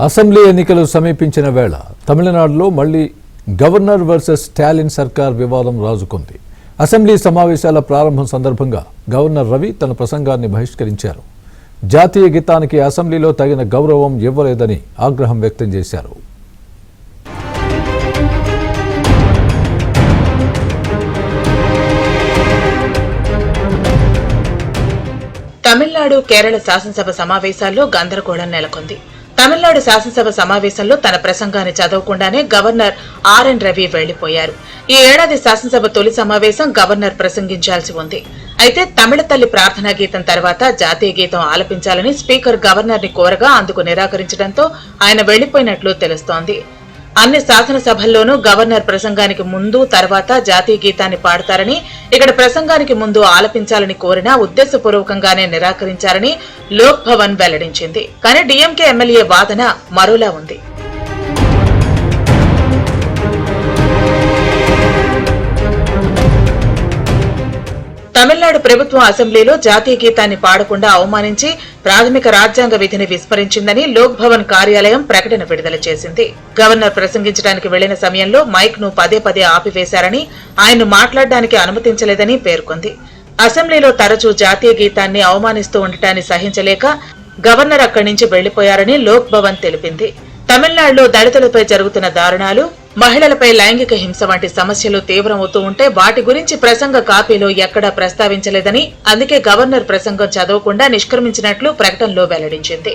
Assembly ఎన్నికలు సమీపించిన వేళ తమిళనాడులో మళ్లీ గవర్నర్ వర్సెస్ స్టాలిన్ సర్కార్ వివాదం రాజుకుంది. అసెంబ్లీ సమావేశాల ప్రారంభం సందర్భంగా గవర్నర్ రవి తన ప్రసంగాన్ని బహిష్కరించారు. జాతీయ గీతానికి అసెంబ్లీలో తగిన గౌరవం ఇవ్వలేదని ఆగ్రహం వ్యక్తం చేశారు. తమిళనాడు కేరళ శాసనసభ సమావేశాల్లో గందరగోళం నెలకొంది. తమిళనాడు శాసనసభ సమావేశంలో తన ప్రసంగాన్ని చదవకుండానే గవర్నర్ ఆర్ఎన్ రవి వెళ్లిపోయారు. ఈ ఏడాది శాసనసభ తొలి సమావేశం గవర్నర్ ప్రసంగించాల్సి ఉంది. అయితే తమిళ తల్లి ప్రార్థనా గీతం తర్వాత జాతీయ గీతం ఆలపించాలని స్పీకర్ గవర్నర్ ని కోరగా అందుకు నిరాకరించడంతో ఆయన వెళ్లిపోయినట్లు తెలుస్తోంది. అన్ని శాసనసభల్లోనూ గవర్నర్ ప్రసంగానికి ముందు తర్వాత జాతీయ గీతాన్ని పాడతారని, ఇక్కడ ప్రసంగానికి ముందు ఆలపించాలని కోరినా ఉద్దేశపూర్వకంగానే నిరాకరించారని లోక్ భవన్ వెల్లడించింది. కానీ డీఎంకే ఎమ్మెల్యే వాదన మరోలా ఉంది. తమిళనాడు ప్రభుత్వం అసెంబ్లీలో జాతీయ గీతాన్ని పాడకుండా అవమానించి ప్రాథమిక రాజ్యాంగ విధిని విస్మరించిందని లోక్ భవన్ కార్యాలయం ప్రకటన విడుదల చేసింది. గవర్నర్ ప్రసంగించడానికి వెళ్లిన సమయంలో మైక్ ను పదే పదే ఆపివేశారని, ఆయన్ను మాట్లాడడానికి అనుమతించలేదని పేర్కొంది. అసెంబ్లీలో తరచూ జాతీయ గీతాన్ని అవమానిస్తూ ఉండటాన్ని సహించలేక గవర్నర్ అక్కడి నుంచి వెళ్లిపోయారని లోక్ భవన్ తెలిపింది. తమిళనాడులో దళితులపై జరుగుతున్న దారుణాలు, మహిళలపై లైంగిక హింస వంటి సమస్యలు తీవ్రమవుతూ ఉంటే వాటి గురించి ప్రసంగ కాపీలో ఎక్కడా ప్రస్తావించలేదని, అందుకే గవర్నర్ ప్రసంగం చదవకుండా నిష్క్రమించినట్లు ప్రకటనలో వెల్లడించింది.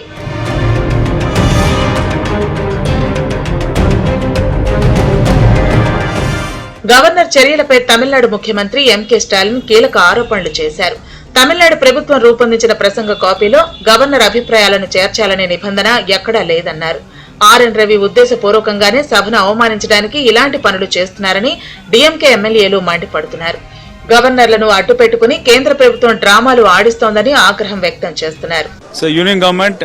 గవర్నర్ చర్యలపై తమిళనాడు ముఖ్యమంత్రి ఎంకే స్టాలిన్ కీలక ఆరోపణలు చేశారు. తమిళనాడు ప్రభుత్వం రూపొందించిన ప్రసంగ కాపీలో గవర్నర్ అభిప్రాయాలను చేర్చాలనే నిబంధన ఎక్కడా లేదన్నారు. ఆర్ఎన్ రవి ఉద్దేశపూర్వకంగానే సభను అవమానించడానికి ఇలాంటి పనులు చేస్తున్నారని డీఎంకే ఎమ్మెల్యేలు మండిపడుతున్నారు. గవర్నర్లను అడ్డుపెట్టుకుని కేంద్ర ప్రభుత్వం డ్రామాలు ఆడిస్తోందని ఆగ్రహం వ్యక్తం చేస్తున్నారు. So Union government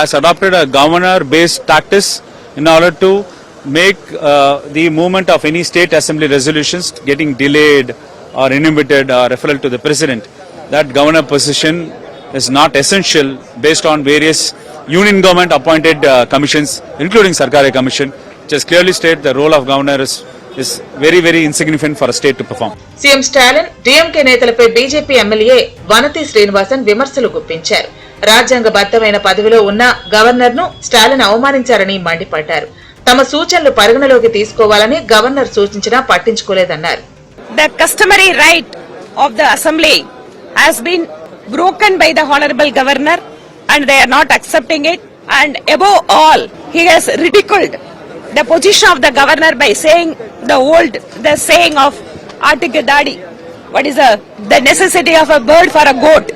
has adopted a governor based tactics in order to make the movement of any state assembly resolutions getting delayed or inhibited or referral to the president. That governor position is not essential based on various union government appointed commissions, including Sarkari Commission, which has clearly stated the role of governor is very, very insignificant for a state to perform. CM Stalin, DMK నేతలపై BJP MLA వనతి Srinivasan విమర్శలు గుప్పించారు. రాజ్యాంగబద్దమైన పదవిలో ఉన్న governor ను స్టాలిన్ అవమానించారని మండిపడ్డారు. తమ సూచనలు పరిగణలోకి తీసుకోవాలని governor సూచించినా పట్టించుకోలేదన్నారు. The customary right of the assembly has been broken by the honorable governor and they are not accepting it, and above all he has ridiculed the position of the governor by saying the saying of Artikadadi, what is the necessity of a bird for a goat.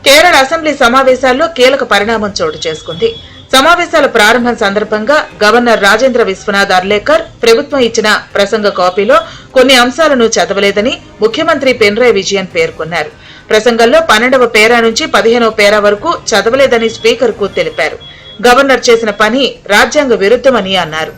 Kerala assembly సమావేశాల్లో కీలక పరిణామం చోటు చేసుకుంది. సమావేశాల ప్రారంభం సందర్భంగా governor Rajendra Vishwanath Arlekar ప్రభుత్వం ఇచ్చిన ప్రసంగ కాపీలో కొన్ని అంశాలను చదవలేదని ముఖ్యమంత్రి పినరయి విజయన్ పేర్కొన్నారు. ప్రసంగంలో 12వ పేరా నుంచి 15వ పేరా వరకు చదవలేదని స్పీకర్ కు తెలిపారు. గవర్నర్ చేసిన పని రాజ్యాంగ విరుద్ధమని అన్నారు.